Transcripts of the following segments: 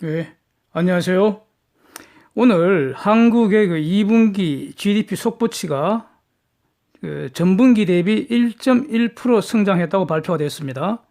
네, 안녕하세요. 오늘 한국의 그 2분기 GDP 속보치가 전분기 대비 1.1% 성장했다고 발표가 됐습니다.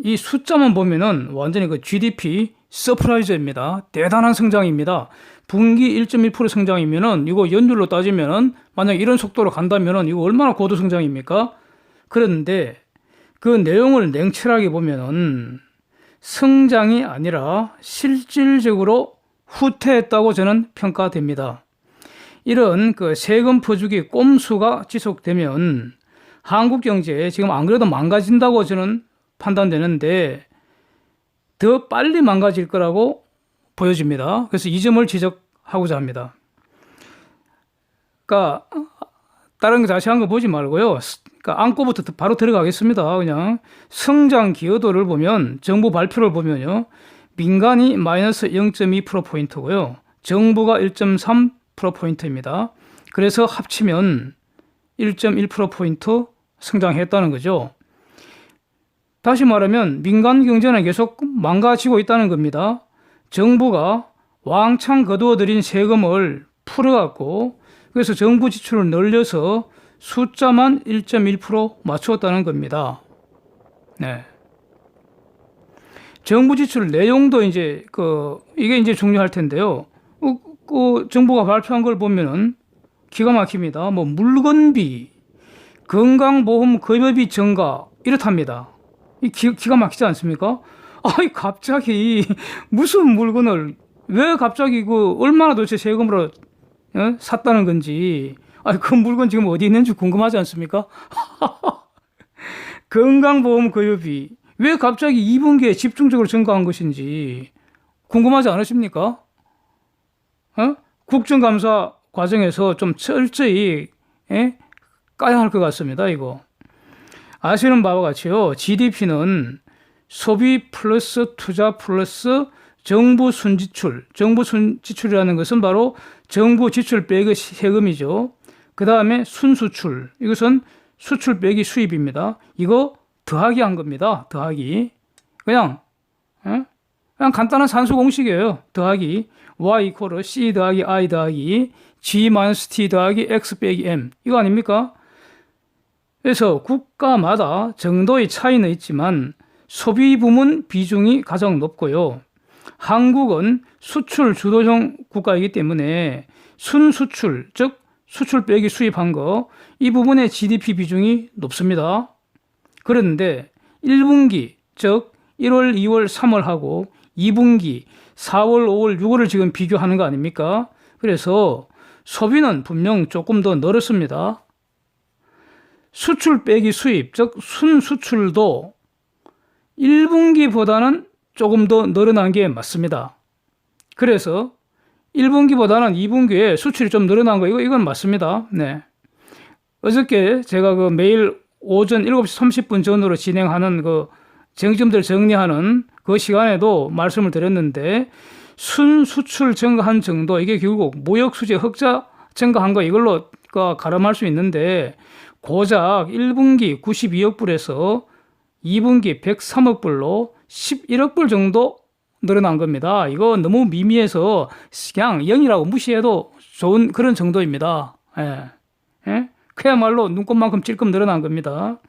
이 숫자만 보면은 완전히 그 GDP 서프라이즈입니다. 대단한 성장입니다. 분기 1.1% 성장이면은 이거 연율로 따지면은 만약 이런 속도로 간다면은 이거 얼마나 고도 성장입니까? 그런데 그 내용을 냉철하게 보면은 성장이 아니라 실질적으로 후퇴했다고 저는 평가됩니다. 이런 그 세금 퍼주기 꼼수가 지속되면 한국 경제 지금 안 그래도 망가진다고 저는 판단되는데 더 빨리 망가질 거라고 보여집니다. 그래서 이 점을 지적하고자 합니다. 그러니까 다른 거 자세한 거 보지 말고요. 그러니까 안고부터 바로 들어가겠습니다. 그냥 성장 기여도를 보면 정부 발표를 보면요. 민간이 마이너스 0.2%포인트고요. 정부가 1.3%포인트입니다. 그래서 합치면 1.1%포인트 성장했다는 거죠. 다시 말하면 민간 경제는 계속 망가지고 있다는 겁니다. 정부가 왕창 거두어들인 세금을 풀어갖고 그래서 정부 지출을 늘려서 숫자만 1.1% 맞추었다는 겁니다. 네. 정부 지출 내용도 이게 이제 중요할 텐데요. 정부가 발표한 걸 보면은 기가 막힙니다. 뭐 물건비, 건강보험 급여비 증가 이렇답니다. 기가 막히지 않습니까? 아니 갑자기 무슨 물건을 왜 갑자기 얼마나 도대체 세금으로 샀다는 건지. 아니 그 물건 지금 어디 있는지 궁금하지 않습니까? 건강보험 급여비 왜 갑자기 2분기에 집중적으로 증가한 것인지 궁금하지 않으십니까? 국정감사 과정에서 좀 철저히 까야 할 것 같습니다. 이거 아시는 바와 같이요. GDP는 소비 플러스 투자 플러스 정부 순지출. 정부 순지출이라는 것은 바로 정부 지출 빼기 세금이죠. 그 다음에 순수출. 이것은 수출 빼기 수입입니다. 이거 더하기 한 겁니다. 더하기. 그냥 간단한 산수 공식이에요. 더하기. y 이퀄 c 더하기 i 더하기 g-t 더하기 x 빼기 m. 이거 아닙니까? 그래서 국가마다 정도의 차이는 있지만 소비 부문 비중이 가장 높고요. 한국은 수출 주도형 국가이기 때문에 순수출, 즉 수출 빼기 수입한 거, 이 부분의 GDP 비중이 높습니다. 그런데 1분기, 즉 1월, 2월, 3월하고 2분기, 4월, 5월, 6월을 지금 비교하는 거 아닙니까? 그래서 소비는 분명 조금 더 늘었습니다. 수출 빼기 수입, 즉 순수출도 1분기보다는 조금 더 늘어난 게 맞습니다. 그래서 1분기보다는 2분기에 수출이 좀 늘어난 거 이건 맞습니다. 네. 어저께 제가 매일 오전 7시 30분 전으로 진행하는 쟁점들 정리하는 그 시간에도 말씀을 드렸는데 순수출 증가한 정도 이게 결국 무역 수지 흑자 증가한 거 이걸로 가름할 수 있는데 고작 1분기 92억 불에서 2분기 103억 불로 11억 불 정도 늘어난 겁니다. 이거 너무 미미해서 그냥 0이라고 무시해도 좋은 그런 정도입니다. 예? 그야말로 눈꽃만큼 찔끔 늘어난 겁니다.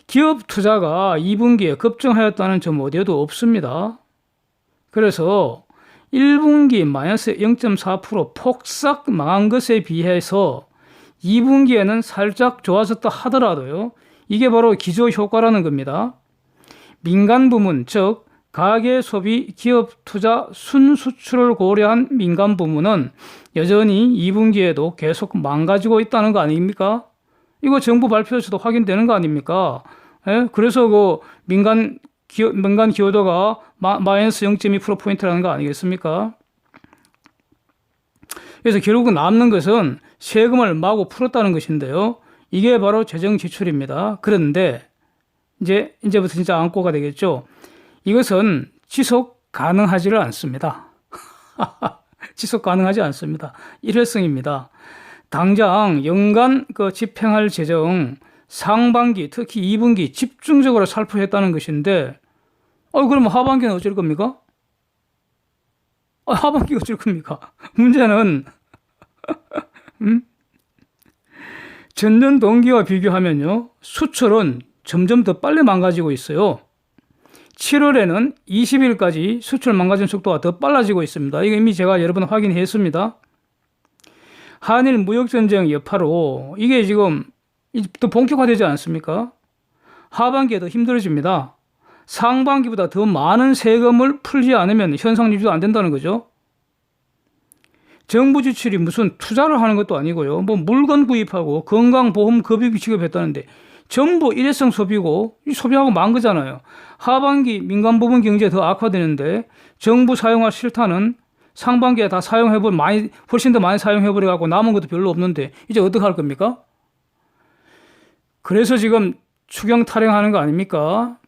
기업 투자가 2분기에 급증하였다는 점 어디에도 없습니다. 그래서 1분기 마이너스 0.4% 폭삭 망한 것에 비해서 2분기에는 살짝 좋아졌다 하더라도요. 이게 바로 기저효과라는 겁니다. 민간 부문, 즉 가계 소비, 기업 투자, 순수출을 고려한 민간 부문은 여전히 2분기에도 계속 망가지고 있다는 거 아닙니까? 이거 정부 발표에서도 확인되는 거 아닙니까? 그래서 민간 기여도가 마이너스 0.2%포인트라는 거 아니겠습니까? 그래서 결국은 남는 것은 세금을 마구 풀었다는 것인데요. 이게 바로 재정 지출입니다. 그런데 이제부터 진짜 안고가 되겠죠. 이것은 지속 가능하지를 않습니다. 지속 가능하지 않습니다. 일회성입니다. 당장 연간 집행할 재정 상반기 특히 2분기 집중적으로 살포했다는 것인데 그러면 하반기는 어쩔 겁니까? 하반기가 어쩔 겁니까? 문제는 전년 동기와 비교하면요, 수출은 점점 더 빨리 망가지고 있어요. 7월에는 20일까지 수출 망가진 속도가 더 빨라지고 있습니다. 이거 이미 제가 여러 번 확인했습니다. 한일 무역전쟁 여파로 이게 지금 더 본격화되지 않습니까? 하반기에 더 힘들어집니다. 상반기보다 더 많은 세금을 풀지 않으면 현상 유지도 안 된다는 거죠. 정부 지출이 무슨 투자를 하는 것도 아니고요. 뭐 물건 구입하고 건강보험 급여비 지급했다는데 전부 일회성 소비고 소비하고 만 거잖아요. 하반기 민간 부분 경제 더 악화되는데 정부 사용할 실타는 상반기에 다 사용해버 많이 훨씬 더 많이 사용해버려 갖고 남은 것도 별로 없는데 이제 어떻게 할 겁니까? 그래서 지금 추경 타령하는 거 아닙니까?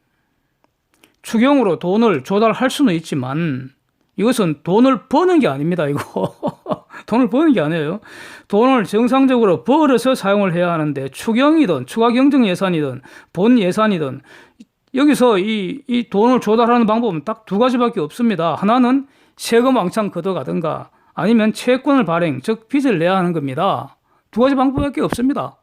추경으로 돈을 조달할 수는 있지만 이것은 돈을 버는 게 아닙니다. 이거 돈을 버는 게 아니에요. 돈을 정상적으로 벌어서 사용을 해야 하는데 추경이든 추가 경정 예산이든 본 예산이든 여기서 이 돈을 조달하는 방법은 딱 두 가지밖에 없습니다. 하나는 세금 왕창 걷어가든가 아니면 채권을 발행, 즉 빚을 내야 하는 겁니다. 두 가지 방법밖에 없습니다.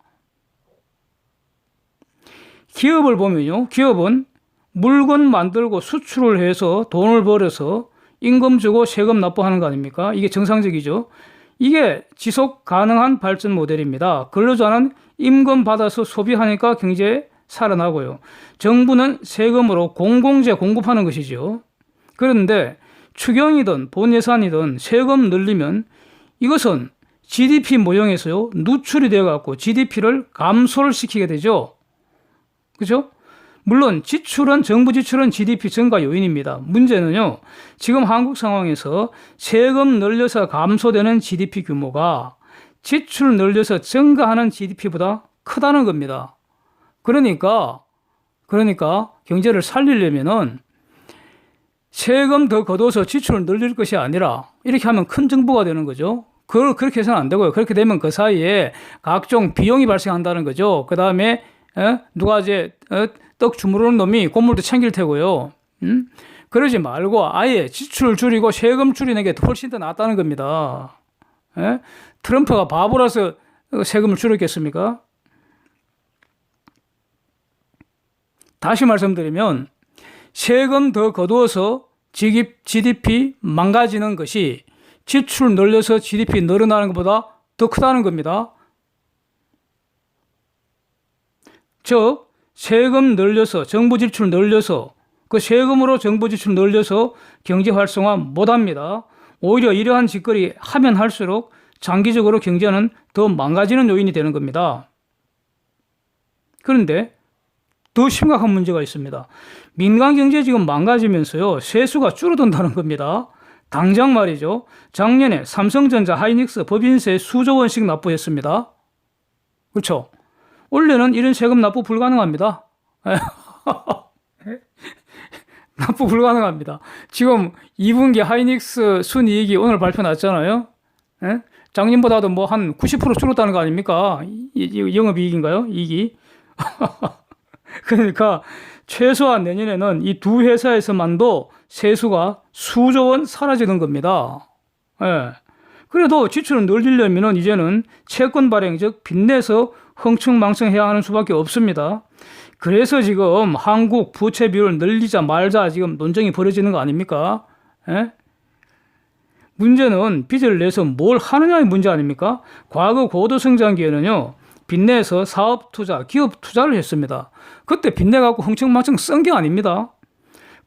기업을 보면요, 기업은 물건 만들고 수출을 해서 돈을 벌어서 임금 주고 세금 납부하는 거 아닙니까? 이게 정상적이죠. 이게 지속 가능한 발전 모델입니다. 근로자는 임금 받아서 소비하니까 경제 살아나고요. 정부는 세금으로 공공재 공급하는 것이죠. 그런데 추경이든 본 예산이든 세금 늘리면 이것은 GDP 모형에서요, 누출이 되어갖고 GDP를 감소를 시키게 되죠. 그죠? 물론 정부 지출은 GDP 증가 요인입니다. 문제는요, 지금 한국 상황에서 세금 늘려서 감소되는 GDP 규모가 지출 늘려서 증가하는 GDP보다 크다는 겁니다. 그러니까 경제를 살리려면은 세금 더 걷어서 지출을 늘릴 것이 아니라 이렇게 하면 큰 정부가 되는 거죠. 그렇게 해서는 안 되고요. 그렇게 되면 그 사이에 각종 비용이 발생한다는 거죠. 그 다음에 누가 이제 떡 주무르는 놈이 건물도 챙길 테고요. 그러지 말고 아예 지출을 줄이고 세금 줄이는 게 훨씬 더 낫다는 겁니다. 트럼프가 바보라서 세금을 줄였겠습니까? 다시 말씀드리면 세금 더 거두어서 GDP 망가지는 것이 지출 늘려서 GDP 늘어나는 것보다 더 크다는 겁니다. 즉 세금 늘려서 정부 지출 늘려서 그 세금으로 정부 지출 늘려서 경제 활성화 못합니다. 오히려 이러한 짓거리 하면 할수록 장기적으로 경제는 더 망가지는 요인이 되는 겁니다. 그런데 더 심각한 문제가 있습니다. 민간 경제 지금 망가지면서요, 세수가 줄어든다는 겁니다. 당장 말이죠. 작년에 삼성전자, 하이닉스 법인세 수조 원씩 납부했습니다. 그렇죠? 원래는 이런 세금 납부 불가능합니다. 납부 불가능합니다. 지금 2분기 하이닉스 순이익이 오늘 발표 났잖아요. 작년보다도 뭐 한 90% 줄었다는 거 아닙니까? 영업이익인가요? 이익이. 그러니까 최소한 내년에는 이 두 회사에서만도 세수가 수조 원 사라지는 겁니다. 그래도 지출을 늘리려면 이제는 채권 발행, 즉 빚내서 흥청망청해야 하는 수밖에 없습니다. 그래서 지금 한국 부채 비율을 늘리자 말자 지금 논쟁이 벌어지는 거 아닙니까? 문제는 빚을 내서 뭘 하느냐의 문제 아닙니까? 과거 고도성장기에는요, 빚내서 사업 투자, 기업 투자를 했습니다. 그때 빚내갖고 흥청망청 쓴 게 아닙니다.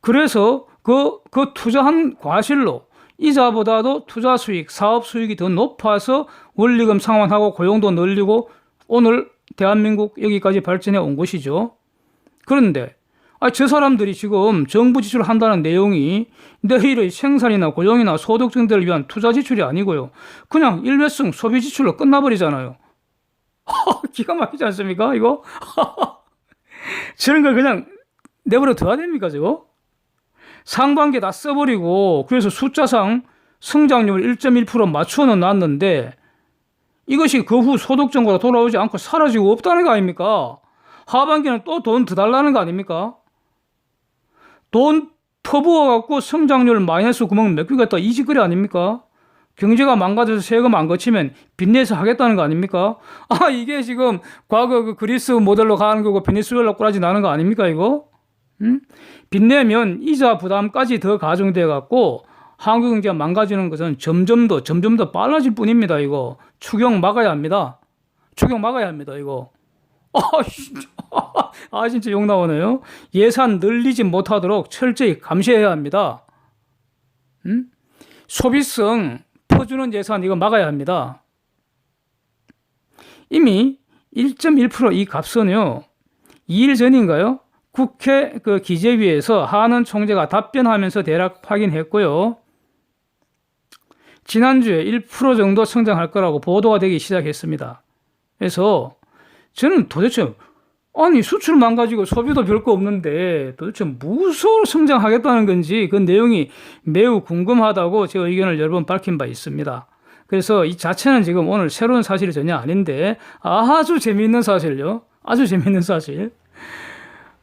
그래서 그 투자한 과실로 이자보다도 투자 수익, 사업 수익이 더 높아서 원리금 상환하고 고용도 늘리고 오늘 대한민국 여기까지 발전해 온 것이죠. 그런데 저 사람들이 지금 정부 지출을 한다는 내용이 내일의 생산이나 고용이나 소득 증대를 위한 투자 지출이 아니고요, 그냥 일회성 소비 지출로 끝나버리잖아요. 기가 막히지 않습니까 이거? 저런 걸 그냥 내버려 둬야 됩니까 저거? 상반기에 다 써버리고 그래서 숫자상 성장률 1.1% 맞춰는 놨는데 이것이 그 후 소득 정보가 돌아오지 않고 사라지고 없다는 거 아닙니까? 하반기는 또 돈 더 달라는 거 아닙니까? 돈 퍼부어갖고 성장률 마이너스 구멍 메꾸겠다. 이 짓거리 아닙니까? 경제가 망가져서 세금 안 거치면 빚내서 하겠다는 거 아닙니까? 아, 이게 지금 과거 그 그리스 모델로 가는 거고 베네수엘라 꼬라지 나는 거 아닙니까, 이거? 응? 빚내면 이자 부담까지 더 가중돼 갖고 한국 경제가 망가지는 것은 점점 더 빨라질 뿐입니다, 이거. 추경 막아야 합니다. 추경 막아야 합니다, 이거. 아, 진짜. 아, 진짜 욕 나오네요. 예산 늘리지 못하도록 철저히 감시해야 합니다. 응? 소비성 퍼주는 예산 이거 막아야 합니다. 이미 1.1% 이 값은요, 2일 전인가요? 국회 그 기재위에서 한은 총재가 답변하면서 대략 확인했고요. 지난주에 1% 정도 성장할 거라고 보도가 되기 시작했습니다. 그래서 저는 도대체 아니 수출 망가지고 소비도 별거 없는데 도대체 무엇으로 성장하겠다는 건지 그 내용이 매우 궁금하다고 제 의견을 여러 번 밝힌 바 있습니다. 그래서 이 자체는 지금 오늘 새로운 사실이 전혀 아닌데 아주 재미있는 사실요. 아주 재미있는 사실.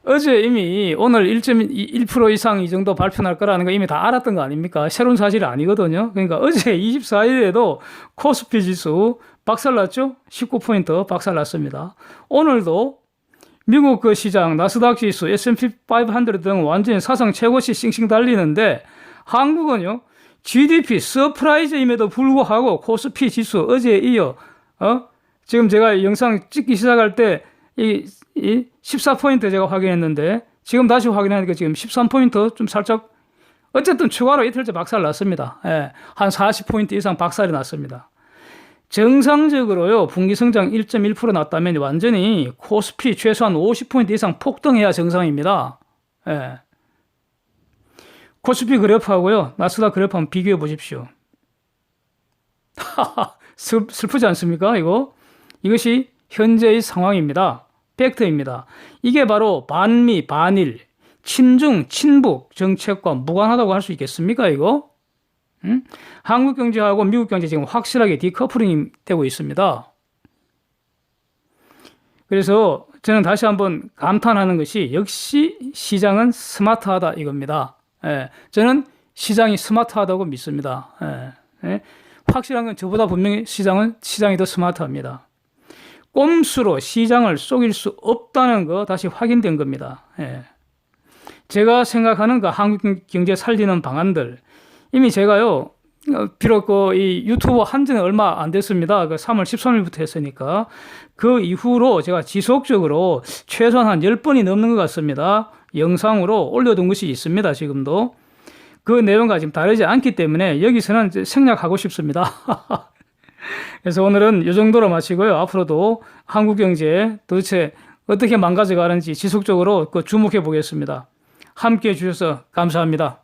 어제 이미 오늘 1.1% 이상 이 정도 발표 날 거라는 거 이미 다 알았던 거 아닙니까? 새로운 사실이 아니거든요. 그러니까 어제 24일에도 코스피 지수 박살났죠? 19포인트 박살났습니다. 오늘도 미국 그 시장 나스닥 지수 S&P 500 등 완전히 사상 최고치 싱싱 달리는데 한국은요 GDP 서프라이즈임에도 불구하고 코스피 지수 어제에 이어 지금 제가 영상 찍기 시작할 때 이 14포인트 제가 확인했는데 지금 다시 확인하니까 지금 13포인트 좀 살짝 어쨌든 추가로 이틀째 박살 났습니다. 예, 한 40포인트 이상 박살이 났습니다. 정상적으로요 분기 성장 1.1% 났다면 완전히 코스피 최소한 50포인트 이상 폭등해야 정상입니다. 예. 코스피 그래프하고요 나스닥 그래프 한번 비교해 보십시오. 슬프지 않습니까? 이것이 현재의 상황입니다. 팩트입니다. 이게 바로 반미, 반일, 친중, 친북 정책과 무관하다고 할 수 있겠습니까? 이거? 응? 한국 경제하고 미국 경제 지금 확실하게 디커플링이 되고 있습니다. 그래서 저는 다시 한번 감탄하는 것이 역시 시장은 스마트하다 이겁니다. 예, 저는 시장이 스마트하다고 믿습니다. 예, 확실한 건 저보다 분명히 시장이 더 스마트합니다. 꼼수로 시장을 속일 수 없다는 거 다시 확인된 겁니다. 예. 제가 생각하는 그 한국 경제 살리는 방안들 이미 제가요 비록 이 유튜브 한 지는 얼마 안 됐습니다. 그 3월 13일부터 했으니까 그 이후로 제가 지속적으로 최소한 한 10번이 넘는 것 같습니다. 영상으로 올려둔 것이 있습니다. 지금도 그 내용과 지금 다르지 않기 때문에 여기서는 생략하고 싶습니다. 그래서 오늘은 이 정도로 마치고요. 앞으로도 한국 경제 도대체 어떻게 망가져 가는지 지속적으로 주목해 보겠습니다. 함께 해주셔서 감사합니다.